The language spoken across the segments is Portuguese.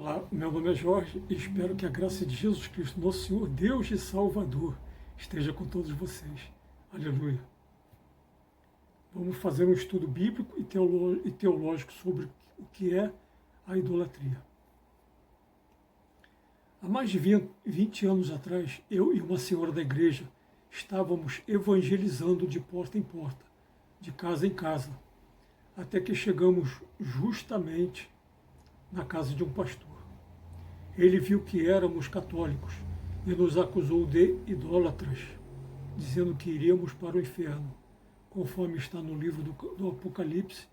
Olá, meu nome é Jorge e espero que a graça de Jesus Cristo, nosso Senhor, Deus e Salvador, esteja com todos vocês. Aleluia. Vamos fazer um estudo bíblico e teológico sobre o que é a idolatria. Há mais de 20 anos atrás, eu e uma senhora da igreja estávamos evangelizando de porta em porta, de casa em casa, até que chegamos justamente na casa de um pastor. Ele viu que éramos católicos e nos acusou de idólatras, dizendo que iríamos para o inferno, conforme está no livro do Apocalipse,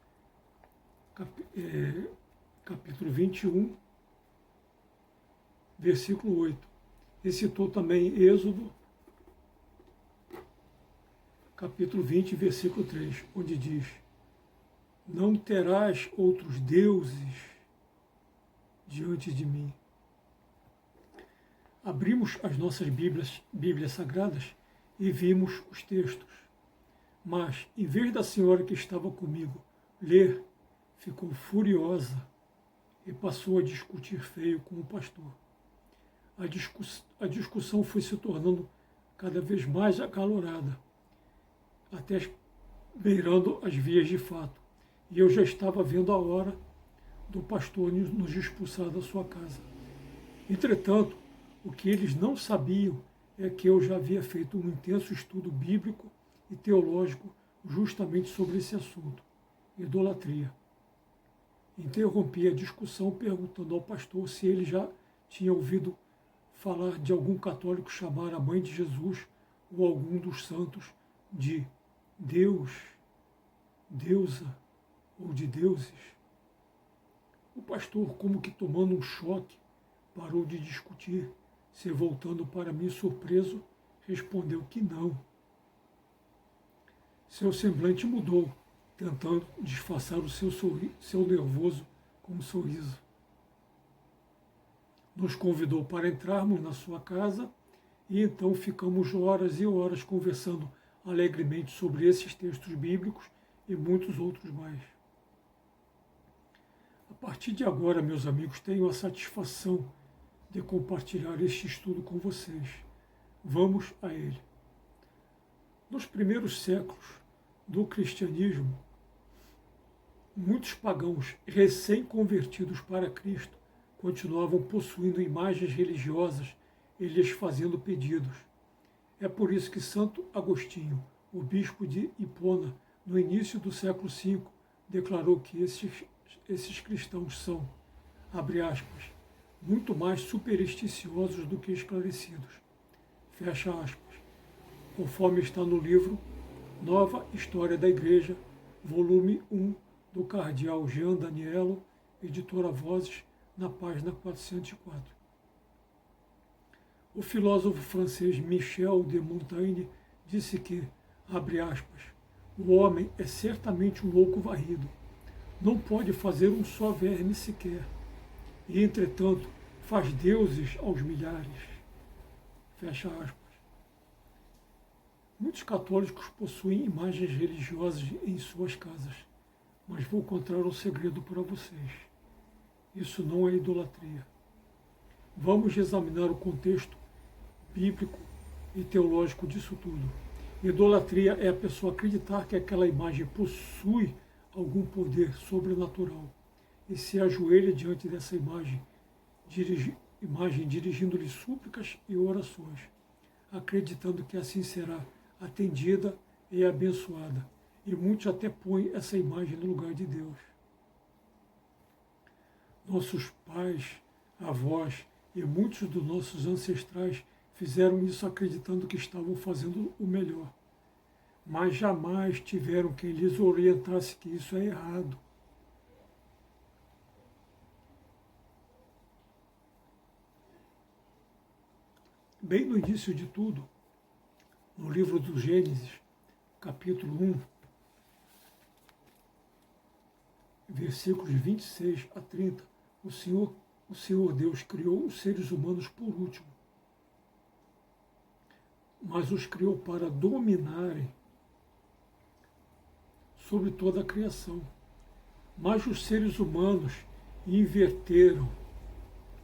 capítulo 21, versículo 8. E citou também Êxodo, capítulo 20, versículo 3, onde diz: não terás outros deuses diante de mim. Abrimos as nossas Bíblias Sagradas e vimos os textos. Mas, em vez da senhora que estava comigo ler, ficou furiosa e passou a discutir feio com o pastor. A discussão foi se tornando cada vez mais acalorada, até beirando as vias de fato. E eu já estava vendo a hora do pastor nos expulsar da sua casa. Entretanto, o que eles não sabiam é que eu já havia feito um intenso estudo bíblico e teológico justamente sobre esse assunto, idolatria. Interrompi a discussão perguntando ao pastor se ele já tinha ouvido falar de algum católico chamar a mãe de Jesus ou algum dos santos de Deus, deusa ou de deuses. O pastor, como que tomando um choque, parou de discutir, se voltando para mim surpreso, respondeu que não. Seu semblante mudou, tentando disfarçar o seu nervoso com um sorriso. Nos convidou para entrarmos na sua casa e então ficamos horas e horas conversando alegremente sobre esses textos bíblicos e muitos outros mais. A partir de agora, meus amigos, tenho a satisfação de compartilhar este estudo com vocês. Vamos a ele. Nos primeiros séculos do cristianismo, muitos pagãos recém-convertidos para Cristo continuavam possuindo imagens religiosas e lhes fazendo pedidos. É por isso que Santo Agostinho, o bispo de Hipona, no início do século V, declarou que esses cristãos são, abre aspas, muito mais supersticiosos do que esclarecidos, fecha aspas, conforme está no livro Nova História da Igreja, volume 1, do cardeal Jean Daniello, editora Vozes, na página 404. O filósofo francês Michel de Montaigne disse que, abre aspas, o homem é certamente um louco varrido, não pode fazer um só verme sequer, e, entretanto, faz deuses aos milhares. Fecha aspas. Muitos católicos possuem imagens religiosas em suas casas, mas vou contar um segredo para vocês. Isso não é idolatria. Vamos examinar o contexto bíblico e teológico disso tudo. Idolatria é a pessoa acreditar que aquela imagem possui algum poder sobrenatural e se ajoelha diante dessa imagem dirigindo-lhe súplicas e orações, acreditando que assim será atendida e abençoada. E muitos até põem essa imagem no lugar de Deus. Nossos pais, avós e muitos dos nossos ancestrais fizeram isso acreditando que estavam fazendo o melhor, mas jamais tiveram quem lhes orientasse que isso é errado. Bem no início de tudo, no livro do Gênesis, capítulo 1, versículos 26 a 30, o Senhor Deus criou os seres humanos por último, mas os criou para dominarem sobre toda a criação. Mas os seres humanos inverteram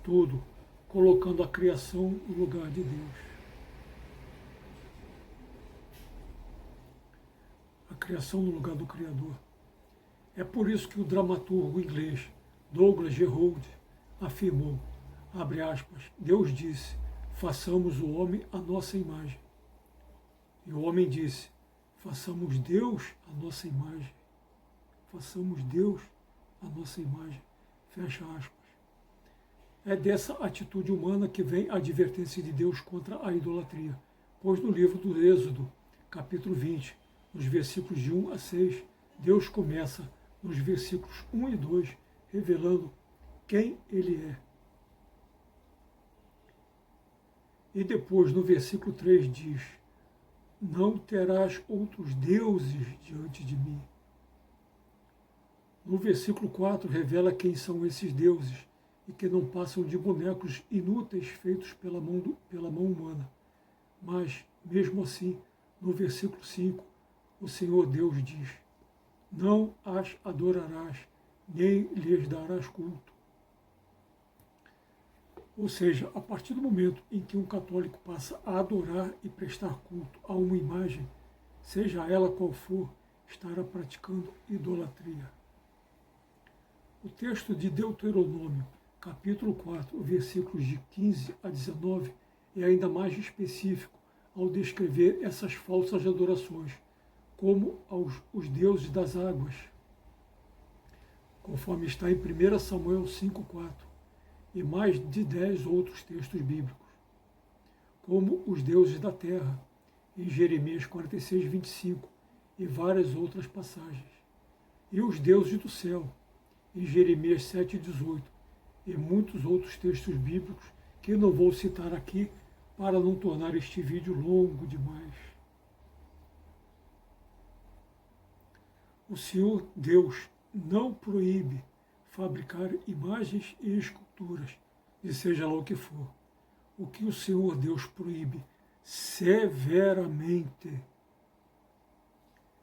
tudo, colocando a criação no lugar de Deus. A criação no lugar do Criador. É por isso que o dramaturgo inglês Douglas Jerrold afirmou, abre aspas, Deus disse, façamos o homem à nossa imagem. E o homem disse, façamos Deus à nossa imagem. Façamos Deus à nossa imagem. Fecha aspas. É dessa atitude humana que vem a advertência de Deus contra a idolatria, pois no livro do Êxodo, capítulo 20, nos versículos de 1 a 6, Deus começa nos versículos 1 e 2, revelando quem Ele é. E depois, no versículo 3, diz, não terás outros deuses diante de mim. No versículo 4, revela quem são esses deuses e que não passam de bonecos inúteis feitos pela mão humana. Mas, mesmo assim, no versículo 5, o Senhor Deus diz, não as adorarás, nem lhes darás culto. Ou seja, a partir do momento em que um católico passa a adorar e prestar culto a uma imagem, seja ela qual for, estará praticando idolatria. O texto de Deuteronômio, capítulo 4, versículos de 15 a 19, é ainda mais específico ao descrever essas falsas adorações, como os deuses das águas, conforme está em 1 Samuel 5,4, e mais de 10 outros textos bíblicos, como os deuses da terra, em Jeremias 46, 25, e várias outras passagens, e os deuses do céu, em Jeremias 7, 18, e muitos outros textos bíblicos que eu não vou citar aqui para não tornar este vídeo longo demais. O Senhor Deus não proíbe fabricar imagens e esculturas, e seja lá o que for. O que o Senhor Deus proíbe severamente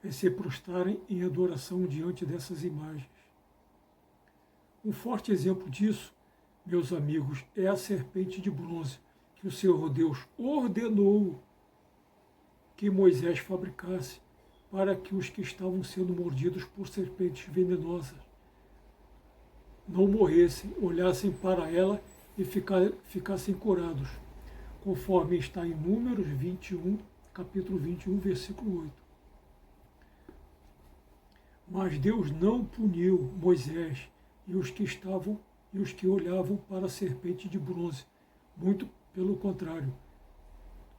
é se prostrarem em adoração diante dessas imagens. Um forte exemplo disso, meus amigos, é a serpente de bronze que o Senhor Deus ordenou que Moisés fabricasse para que os que estavam sendo mordidos por serpentes venenosas não morressem, olhassem para ela e ficassem curados, conforme está em Números 21, capítulo 21, versículo 8. Mas Deus não puniu Moisés e os que olhavam para a serpente de bronze. Muito pelo contrário.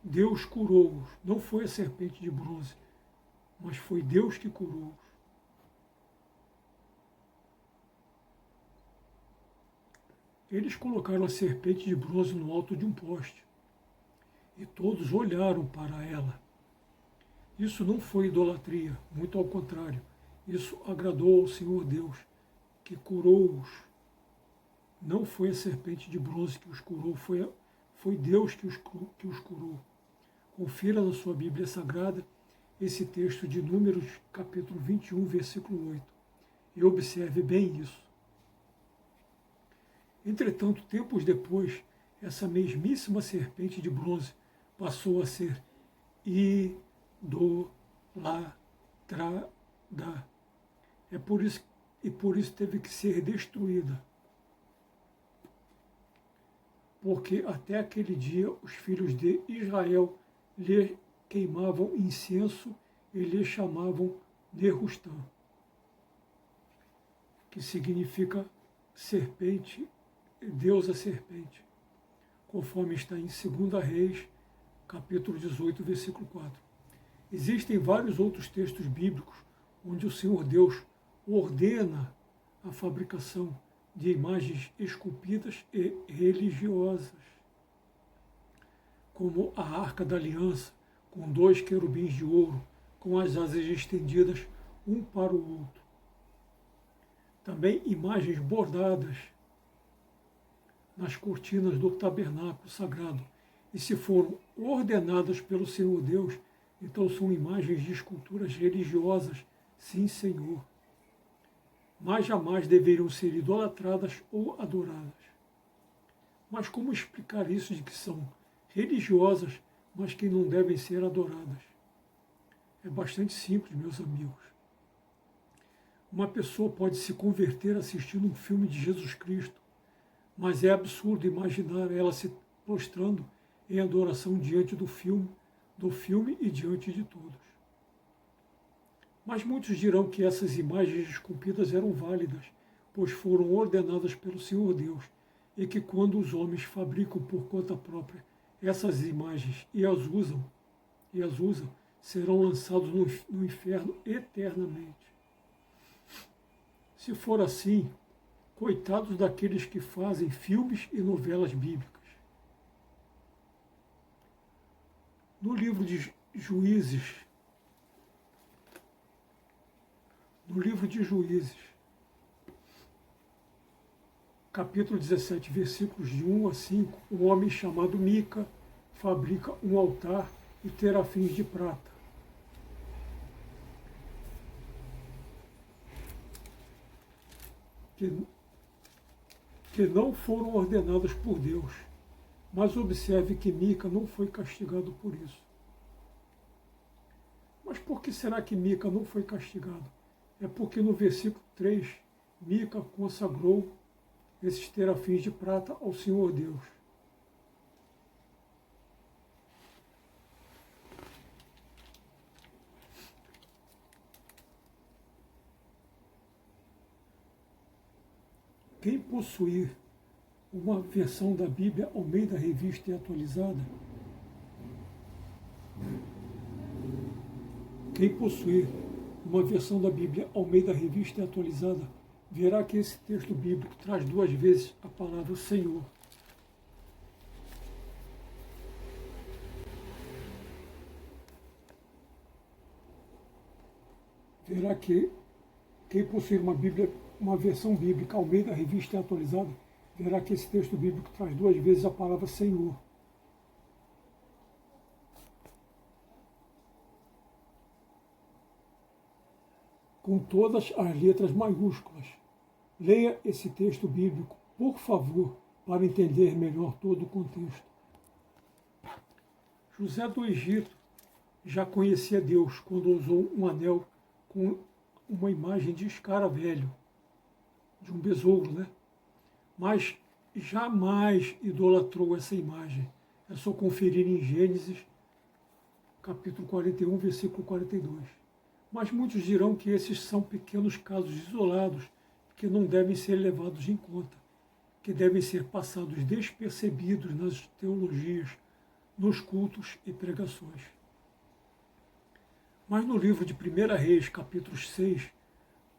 Deus curou-os. Não foi a serpente de bronze, mas foi Deus que curou-os. Eles colocaram a serpente de bronze no alto de um poste e todos olharam para ela. Isso não foi idolatria, muito ao contrário. Isso agradou ao Senhor Deus, que curou-os. Não foi a serpente de bronze que os curou, foi Deus que os curou. Confira na sua Bíblia Sagrada esse texto de Números, capítulo 21, versículo 8. E observe bem isso. Entretanto, tempos depois, essa mesmíssima serpente de bronze passou a ser idolatrada. Por isso teve que ser destruída. Porque até aquele dia os filhos de Israel lhe queimavam incenso e lhe chamavam Nerustã, que significa serpente, deusa serpente, conforme está em 2 Reis, capítulo 18, versículo 4. Existem vários outros textos bíblicos onde o Senhor Deus ordena a fabricação de imagens esculpidas e religiosas, como a Arca da Aliança, com 2 querubins de ouro, com as asas estendidas um para o outro. Também imagens bordadas nas cortinas do tabernáculo sagrado, e se foram ordenadas pelo Senhor Deus, então são imagens de esculturas religiosas, sim, Senhor. Mas jamais deveriam ser idolatradas ou adoradas. Mas como explicar isso de que são religiosas, mas que não devem ser adoradas? É bastante simples, meus amigos. Uma pessoa pode se converter assistindo um filme de Jesus Cristo, mas é absurdo imaginar ela se prostrando em adoração diante do filme e diante de todos. Mas muitos dirão que essas imagens esculpidas eram válidas, pois foram ordenadas pelo Senhor Deus, e que quando os homens fabricam por conta própria essas imagens e as usam, serão lançados no inferno eternamente. Se for assim, coitados daqueles que fazem filmes e novelas bíblicas. No livro de Juízes, capítulo 17, versículos de 1 a 5, um homem chamado Mica fabrica um altar e terafins de prata. Que não foram ordenados por Deus. Mas observe que Mica não foi castigado por isso. Mas por que será que Mica não foi castigado? É porque no versículo 3, Mica consagrou esses terafins de prata ao Senhor Deus. Quem possuir uma versão da Bíblia Almeida Revista e Atualizada, quem possuir uma versão da Bíblia Almeida Revista e Atualizada, verá que esse texto bíblico traz 2 vezes a palavra Senhor. Verá que quem possuir uma versão bíblica Almeida Revista e Atualizada, verá que esse texto bíblico traz 2 vezes a palavra Senhor. Com todas as letras maiúsculas. Leia esse texto bíblico, por favor, para entender melhor todo o contexto. José do Egito já conhecia Deus quando usou um anel com uma imagem de escaravelho, de um besouro, né? Mas jamais idolatrou essa imagem. É só conferir em Gênesis, capítulo 41, versículo 42. Mas muitos dirão que esses são pequenos casos isolados que não devem ser levados em conta, que devem ser passados despercebidos nas teologias, nos cultos e pregações. Mas no livro de 1 Reis, capítulos 6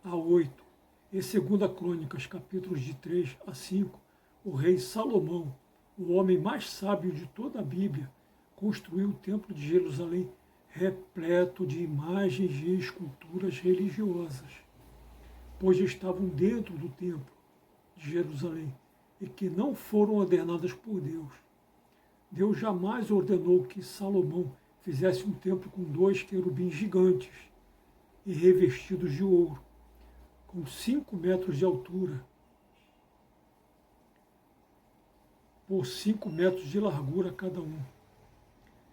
a 8, e 2 Crônicas, capítulos de 3 a 5, o rei Salomão, o homem mais sábio de toda a Bíblia, construiu o Templo de Jerusalém repleto de imagens e esculturas religiosas, pois estavam dentro do Templo de Jerusalém e que não foram ordenadas por Deus. Deus jamais ordenou que Salomão fizesse um templo com 2 querubins gigantes e revestidos de ouro, com 5 metros de altura, por 5 metros de largura cada um.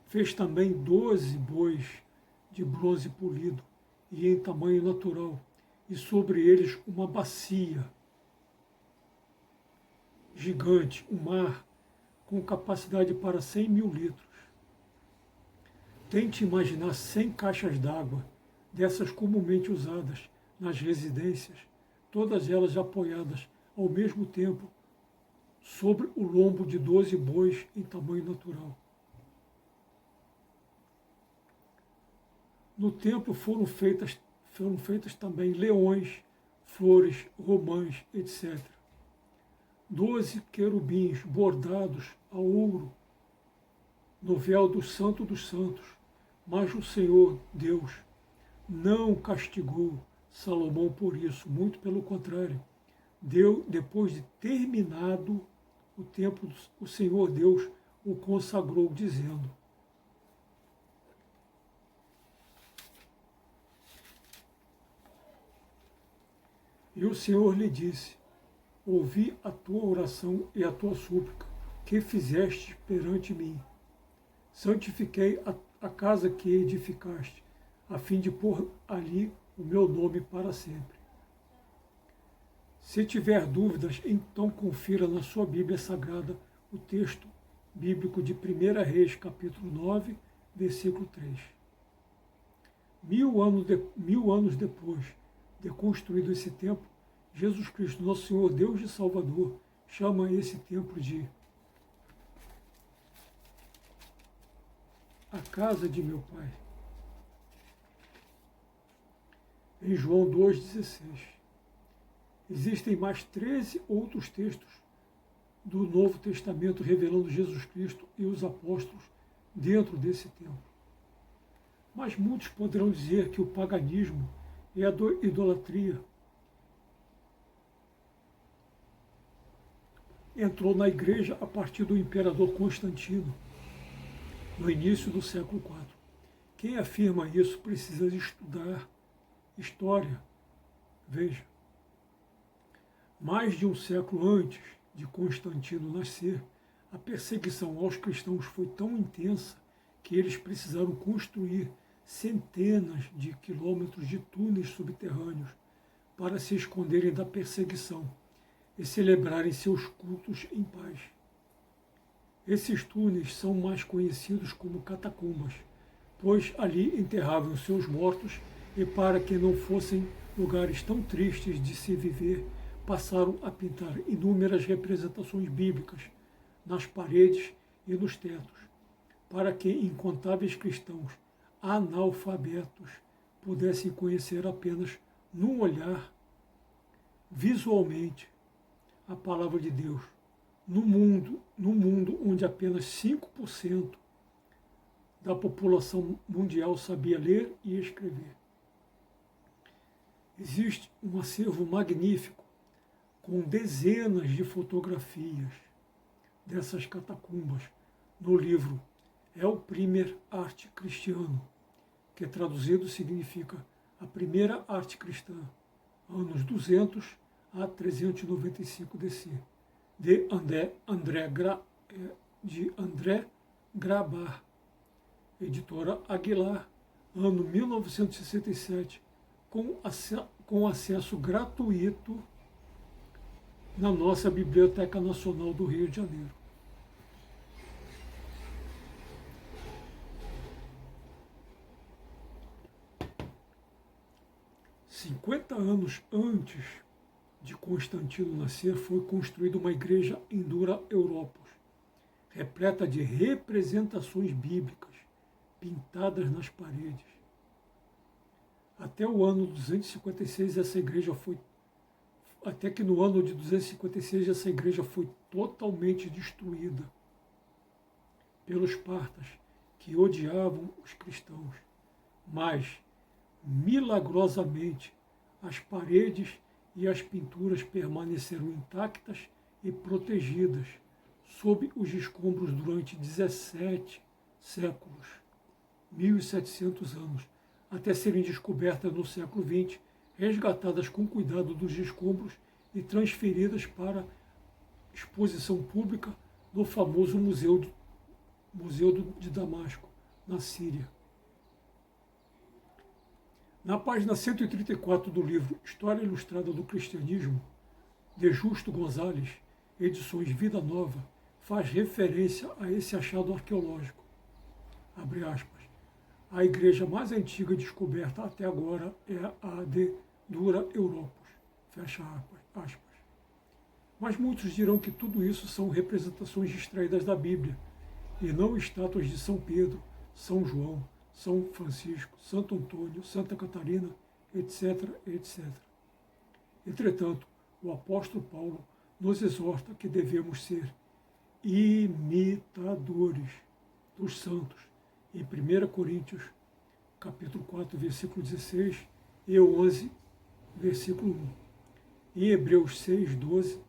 Fez também 12 bois de bronze polido e em tamanho natural, e sobre eles uma bacia gigante, um mar, com capacidade para 100.000 litros. Tente imaginar 100 caixas d'água, dessas comumente usadas nas residências, todas elas apoiadas ao mesmo tempo sobre o lombo de 12 bois em tamanho natural. No templo foram feitas também leões, flores, romãs, etc. 12 querubins bordados a ouro no véu do Santo dos Santos, mas o Senhor Deus não castigou Salomão por isso, muito pelo contrário. Depois de terminado o templo, o Senhor Deus o consagrou, dizendo: E o Senhor lhe disse: ouvi a tua oração e a tua súplica, que fizeste perante mim. Santifiquei a casa que edificaste, a fim de pôr ali o meu nome para sempre. Se tiver dúvidas, então confira na sua Bíblia Sagrada o texto bíblico de 1 Reis, capítulo 9, versículo 3. 1000 anos depois de construído esse templo, Jesus Cristo, nosso Senhor, Deus e Salvador, chama esse templo de a casa de meu Pai. Em João 2,16. Existem mais 13 outros textos do Novo Testamento revelando Jesus Cristo e os apóstolos dentro desse templo. Mas muitos poderão dizer que o paganismo e a idolatria entrou na igreja a partir do imperador Constantino, no início do século IV. Quem afirma isso precisa estudar história. Veja, mais de um século antes de Constantino nascer, a perseguição aos cristãos foi tão intensa que eles precisaram construir centenas de quilômetros de túneis subterrâneos para se esconderem da perseguição e celebrarem seus cultos em paz. Esses túneis são mais conhecidos como catacumbas, pois ali enterravam seus mortos e, para que não fossem lugares tão tristes de se viver, passaram a pintar inúmeras representações bíblicas nas paredes e nos tetos, para que incontáveis cristãos analfabetos pudessem conhecer apenas num olhar, visualmente, a palavra de Deus, no mundo onde apenas 5% da população mundial sabia ler e escrever. Existe um acervo magnífico com dezenas de fotografias dessas catacumbas no livro El Primer Arte Cristiano, que traduzido significa a primeira arte cristã, anos 200 a 395 DC, de André Grabar, editora Aguilar, ano 1967, com acesso gratuito na nossa Biblioteca Nacional do Rio de Janeiro. "50 anos antes de Constantino nascer, foi construída uma igreja em Dura Europos, repleta de representações bíblicas pintadas nas paredes. Até que no ano de 256 essa igreja foi totalmente destruída pelos partas, que odiavam os cristãos. Mas, milagrosamente, as paredes e as pinturas permaneceram intactas e protegidas sob os escombros durante 17 séculos, 1.700 anos, até serem descobertas no século XX, resgatadas com cuidado dos escombros e transferidas para exposição pública no famoso Museu de Damasco, na Síria. Na página 134 do livro História Ilustrada do Cristianismo, de Justo Gonzalez, edições Vida Nova, faz referência a esse achado arqueológico. Abre aspas. A igreja mais antiga descoberta até agora é a de Dura Europos. Fecha aspas. Mas muitos dirão que tudo isso são representações extraídas da Bíblia, e não estátuas de São Pedro, São João, São Francisco, Santo Antônio, Santa Catarina, etc., etc. Entretanto, o apóstolo Paulo nos exorta que devemos ser imitadores dos santos, em 1 Coríntios, capítulo 4, versículo 16, e 11, versículo 1. Em Hebreus 6, 12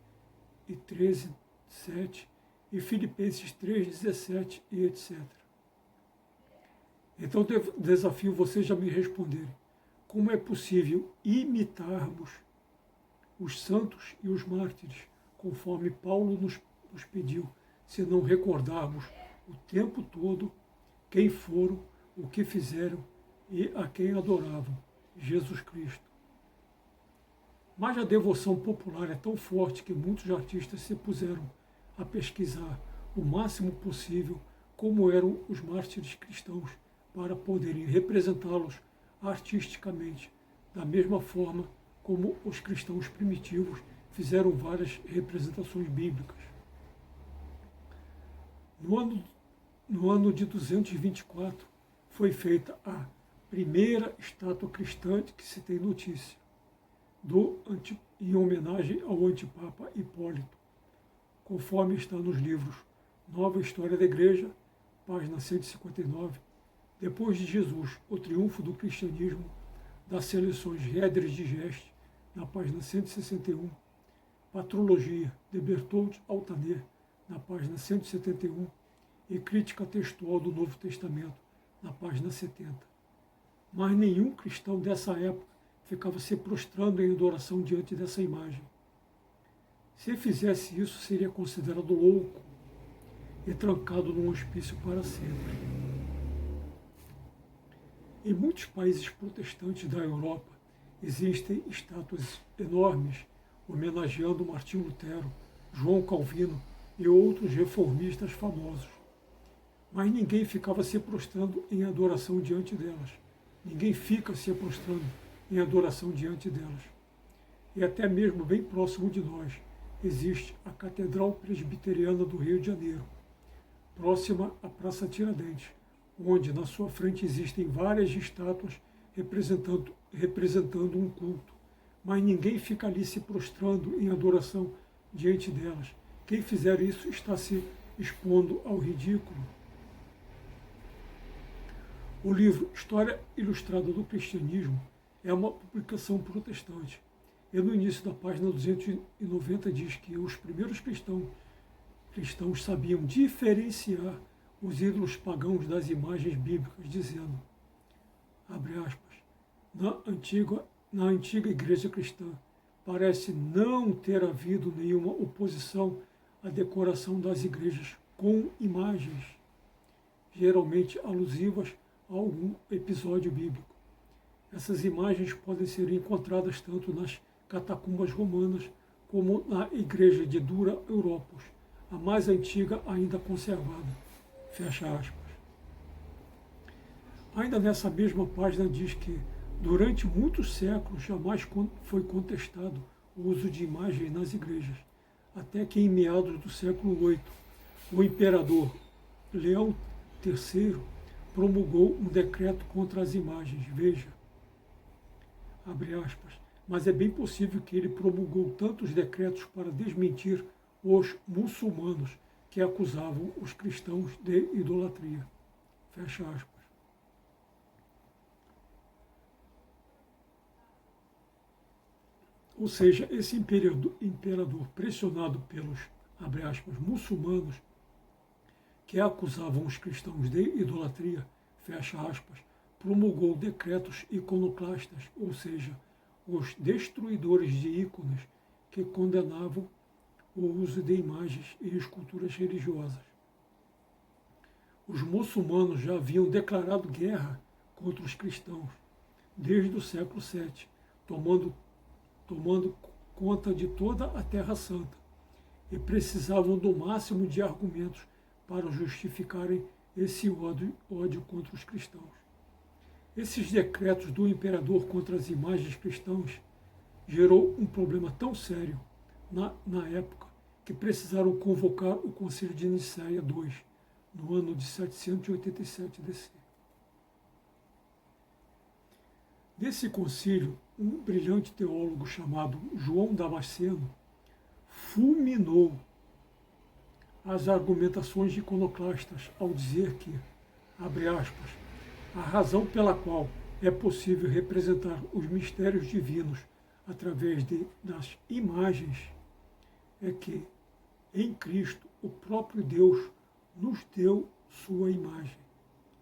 e 13, 7, e Filipenses 3, 17 e etc. Então desafio vocês a me responderem. Como é possível imitarmos os santos e os mártires, conforme Paulo nos pediu, se não recordarmos o tempo todo quem foram, o que fizeram e a quem adoravam, Jesus Cristo. Mas a devoção popular é tão forte que muitos artistas se puseram a pesquisar o máximo possível como eram os mártires cristãos para poderem representá-los artisticamente, da mesma forma como os cristãos primitivos fizeram várias representações bíblicas. No ano de 224, foi feita a primeira estátua cristã de que se tem notícia, em homenagem ao antipapa Hipólito, conforme está nos livros Nova História da Igreja, página 159, depois de Jesus, o triunfo do cristianismo, das seleções Réderes de Geste, na página 161, Patrologia, de Berthold Altaner, na página 171, e Crítica Textual do Novo Testamento, na página 70. Mas nenhum cristão dessa época ficava se prostrando em adoração diante dessa imagem. Se fizesse isso, seria considerado louco e trancado num hospício para sempre. Em muitos países protestantes da Europa, existem estátuas enormes homenageando Martim Lutero, João Calvino e outros reformistas famosos. Mas ninguém ficava se prostrando em adoração diante delas. Ninguém fica se prostrando em adoração diante delas. E até mesmo bem próximo de nós existe a Catedral Presbiteriana do Rio de Janeiro, próxima à Praça Tiradentes, onde na sua frente existem várias estátuas representando um culto. Mas ninguém fica ali se prostrando em adoração diante delas. Quem fizer isso está se expondo ao ridículo. O livro História Ilustrada do Cristianismo é uma publicação protestante. E no início da página 290 diz que os primeiros cristãos sabiam diferenciar os ídolos pagãos das imagens bíblicas, dizendo, abre aspas, na antiga igreja cristã parece não ter havido nenhuma oposição à decoração das igrejas com imagens, geralmente alusivas a algum episódio bíblico. Essas imagens podem ser encontradas tanto nas catacumbas romanas como na igreja de Dura Europos, a mais antiga ainda conservada. Fecha aspas. Ainda nessa mesma página diz que durante muitos séculos jamais foi contestado o uso de imagem nas igrejas, até que em meados do século VIII, o imperador Leão III promulgou um decreto contra as imagens. Veja, abre aspas, mas é bem possível que ele promulgou tantos decretos para desmentir os muçulmanos que acusavam os cristãos de idolatria. Fecha aspas. Ou seja, esse imperador pressionado pelos, abre aspas, muçulmanos que acusavam os cristãos de idolatria, fecha aspas, promulgou decretos iconoclastas, ou seja, os destruidores de ícones que condenavam o uso de imagens e esculturas religiosas. Os muçulmanos já haviam declarado guerra contra os cristãos desde o século VII, tomando conta de toda a Terra Santa, e precisavam do máximo de argumentos para justificarem esse ódio contra os cristãos. Esses decretos do imperador contra as imagens cristãs gerou um problema tão sério na época que precisaram convocar o Concílio de Nicéia II, no ano de 787 DC. Desse concílio, um brilhante teólogo chamado João Damasceno fulminou as argumentações iconoclastas ao dizer que, abre aspas, a razão pela qual é possível representar os mistérios divinos através das imagens é que, em Cristo, o próprio Deus nos deu sua imagem.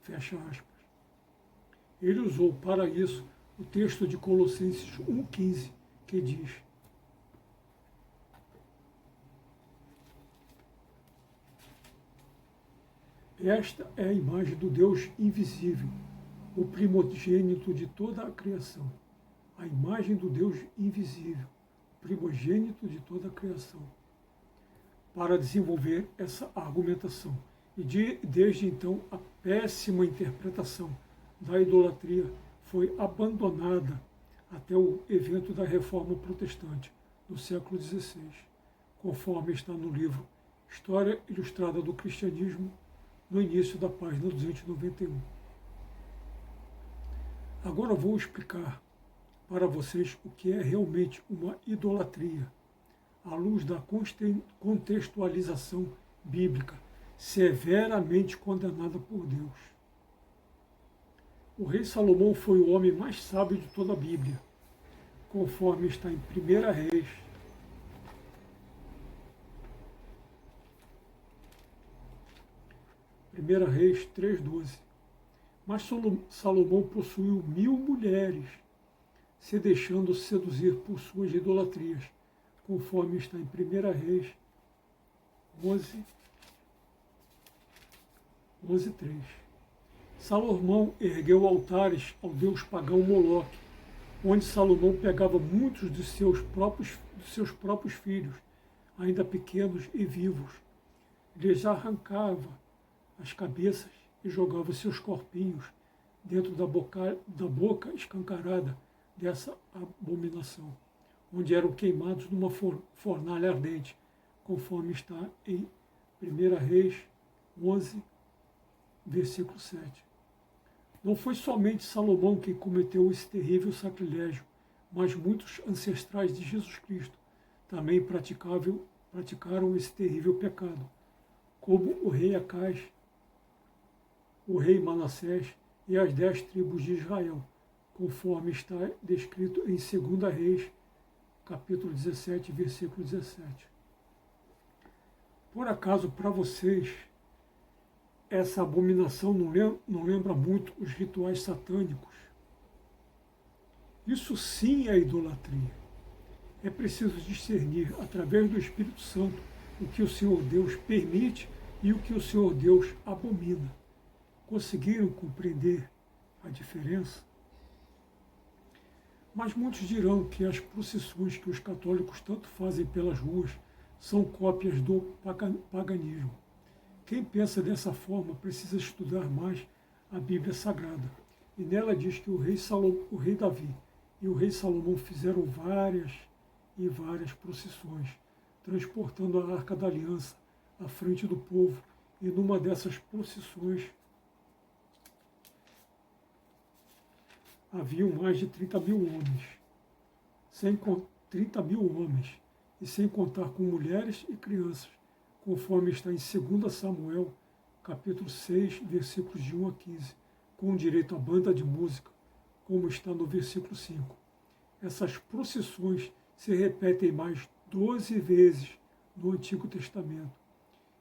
Fecha aspas. Ele usou para isso o texto de Colossenses 1,15, que diz: Esta é a imagem do Deus invisível, o primogênito de toda a criação. A imagem do Deus invisível, primogênito de toda a criação. Para desenvolver essa argumentação. E desde então, a péssima interpretação da idolatria foi abandonada até o evento da Reforma Protestante, no século XVI, conforme está no livro História Ilustrada do Cristianismo, no início da página 291. Agora vou explicar para vocês o que é realmente uma idolatria, à luz da contextualização bíblica, severamente condenada por Deus. O rei Salomão foi o homem mais sábio de toda a Bíblia, conforme está em 1 Reis, Reis 3,12. Mas Salomão possuiu 1000 mulheres, se deixando seduzir por suas idolatrias, conforme está em 1 Reis 11:3. Salomão ergueu altares ao deus pagão Moloque, onde Salomão pegava muitos dos seus próprios filhos, ainda pequenos e vivos, lhes arrancava as cabeças e jogava seus corpinhos dentro da boca escancarada dessa abominação, onde eram queimados numa fornalha ardente, conforme está em 1 Reis 11, versículo 7. Não foi somente Salomão quem cometeu esse terrível sacrilégio, mas muitos ancestrais de Jesus Cristo também praticaram esse terrível pecado, como o rei Acais, o rei Manassés e as 10 tribos de Israel, conforme está descrito em 2 Reis, capítulo 17, versículo 17. Por acaso, para vocês, essa abominação não lembra muito os rituais satânicos? Isso sim é idolatria. É preciso discernir, através do Espírito Santo, o que o Senhor Deus permite e o que o Senhor Deus abomina. Conseguiram compreender a diferença? Mas muitos dirão que as procissões que os católicos tanto fazem pelas ruas são cópias do paganismo. Quem pensa dessa forma precisa estudar mais a Bíblia Sagrada. E nela diz que o rei Davi e o rei Salomão fizeram várias e várias procissões, transportando a Arca da Aliança à frente do povo. E numa dessas procissões haviam mais de 30 mil homens, 30 mil homens, e sem contar com mulheres e crianças, conforme está em 2 Samuel, capítulo 6, versículos de 1 a 15, com direito à banda de música, como está no versículo 5. Essas procissões se repetem mais 12 vezes no Antigo Testamento,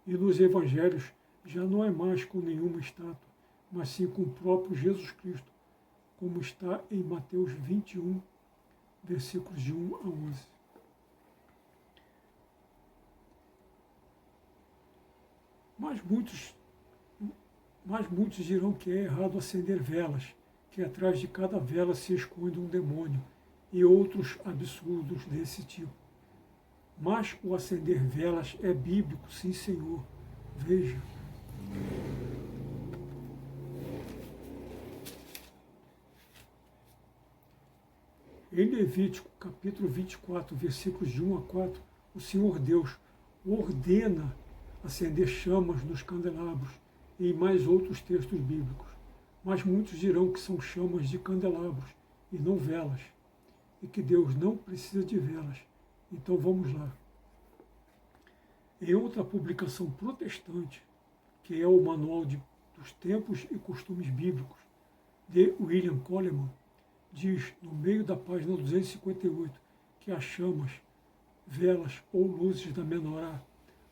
e nos Evangelhos já não é mais com nenhuma estátua, mas sim com o próprio Jesus Cristo, como está em Mateus 21, versículos de 1 a 11. Mas muitos dirão que é errado acender velas, que atrás de cada vela se esconde um demônio, e outros absurdos desse tipo. Mas o acender velas é bíblico, sim, Senhor. Veja. Em Levítico, capítulo 24, versículos de 1 a 4, o Senhor Deus ordena acender chamas nos candelabros e em mais outros textos bíblicos. Mas muitos dirão que são chamas de candelabros e não velas, e que Deus não precisa de velas. Então vamos lá. Em outra publicação protestante, que é o Manual dos Tempos e Costumes Bíblicos, de William Coleman, diz, no meio da página 258, que as chamas, velas ou luzes da menorá,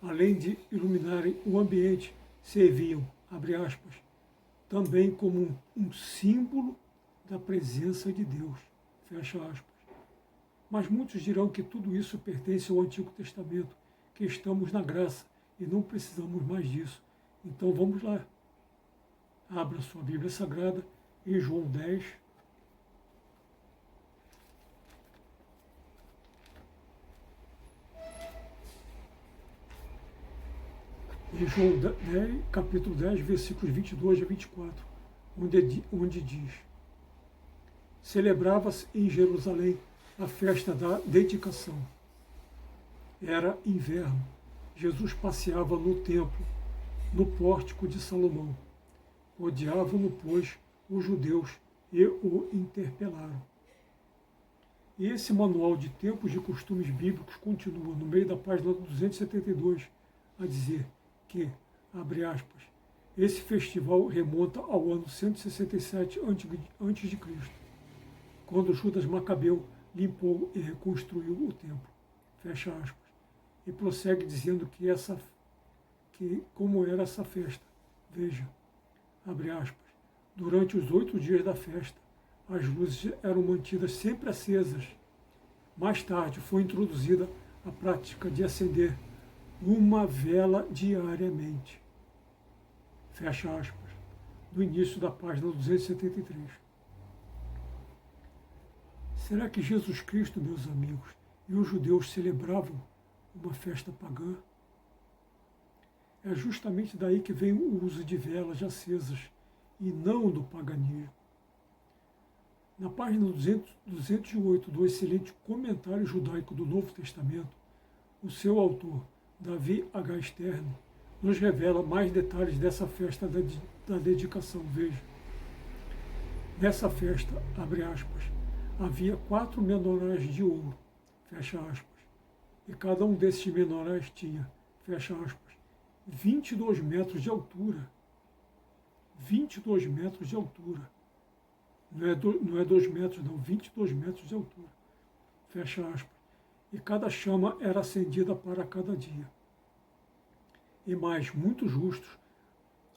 além de iluminarem o ambiente, serviam, abre aspas, também como um símbolo da presença de Deus, fecha aspas. Mas muitos dirão que tudo isso pertence ao Antigo Testamento, que estamos na graça e não precisamos mais disso. Então vamos lá, Abra sua Bíblia Sagrada em João 10. Em João 10, capítulo 10, versículos 22 a 24, onde diz: celebrava-se em Jerusalém a festa da dedicação. Era inverno. Jesus passeava no templo, no pórtico de Salomão. Odiavam-no, pois, os judeus e o interpelaram. E esse manual de tempos e costumes bíblicos continua no meio da página 272 a dizer que, abre aspas, esse festival remonta ao ano 167 a.C., quando Judas Macabeu limpou e reconstruiu o templo, fecha aspas, e prossegue dizendo como era essa festa. Veja, abre aspas, durante os 8 dias da festa, as luzes eram mantidas sempre acesas. Mais tarde foi introduzida a prática de acender uma vela diariamente. Fecha aspas. No início da página 273. Será que Jesus Cristo, meus amigos, e os judeus celebravam uma festa pagã? É justamente daí que vem o uso de velas acesas e não do paganismo. Na página 208 do excelente comentário judaico do Novo Testamento, o seu autor, Davi H. Stern, nos revela mais detalhes dessa festa da dedicação. Veja. Nessa festa, abre aspas, havia 4 menorais de ouro, fecha aspas, e cada um desses menorais tinha, fecha aspas, 22 metros de altura. 22 metros de altura. Não é 2 metros, não, 22 metros de altura. Fecha aspas. E cada chama era acendida para cada dia. E mais, muitos justos,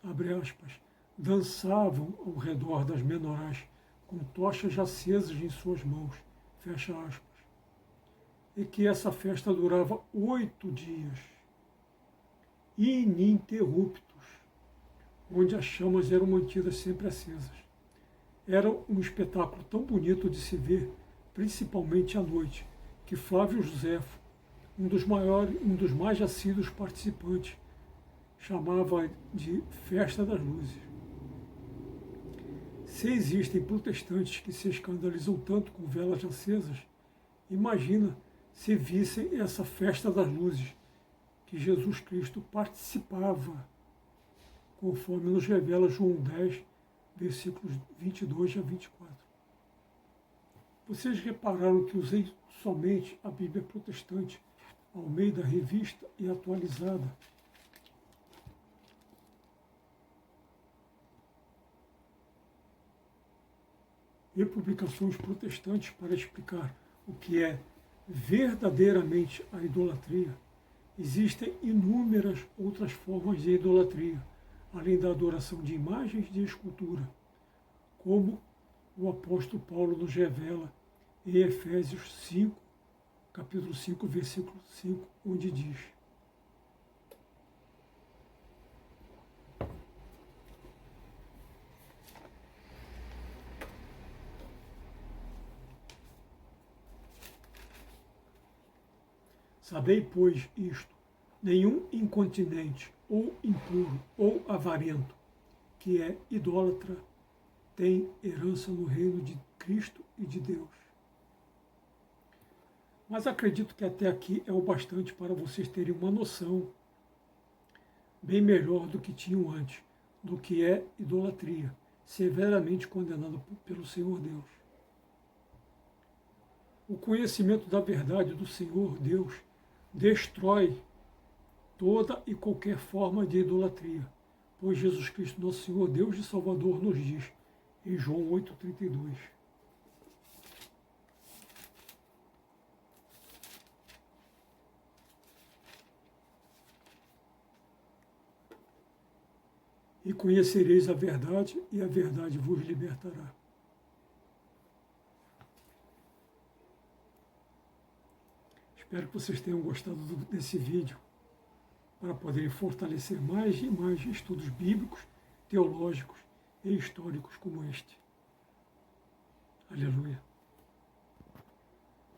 abre aspas, dançavam ao redor das menorais com tochas acesas em suas mãos, fecha aspas. E que essa festa durava 8 dias, ininterruptos, onde as chamas eram mantidas sempre acesas. Era um espetáculo tão bonito de se ver, principalmente à noite, que Flávio Josefo, um dos mais assíduos participantes, chamava de Festa das Luzes. Se existem protestantes que se escandalizam tanto com velas acesas, imagina se vissem essa Festa das Luzes que Jesus Cristo participava, conforme nos revela João 10, versículos 22 a 24. Vocês repararam que usei somente a Bíblia protestante, Almeida Revista e Atualizada, e publicações protestantes para explicar o que é verdadeiramente a idolatria? Existem inúmeras outras formas de idolatria, além da adoração de imagens de escultura, como o apóstolo Paulo nos revela em Efésios 5, capítulo 5, versículo 5, onde diz: sabei, pois, isto, nenhum incontinente, ou impuro, ou avarento, que é idólatra, tem herança no reino de Cristo e de Deus. Mas acredito que até aqui é o bastante para vocês terem uma noção bem melhor do que tinham antes, do que é idolatria, severamente condenada pelo Senhor Deus. O conhecimento da verdade do Senhor Deus destrói toda e qualquer forma de idolatria, pois Jesus Cristo, nosso Senhor, Deus e Salvador, nos diz em João 8,32. E conhecereis a verdade, e a verdade vos libertará. Espero que vocês tenham gostado desse vídeo, para poderem fortalecer mais e mais estudos bíblicos, teológicos e históricos como este. Aleluia.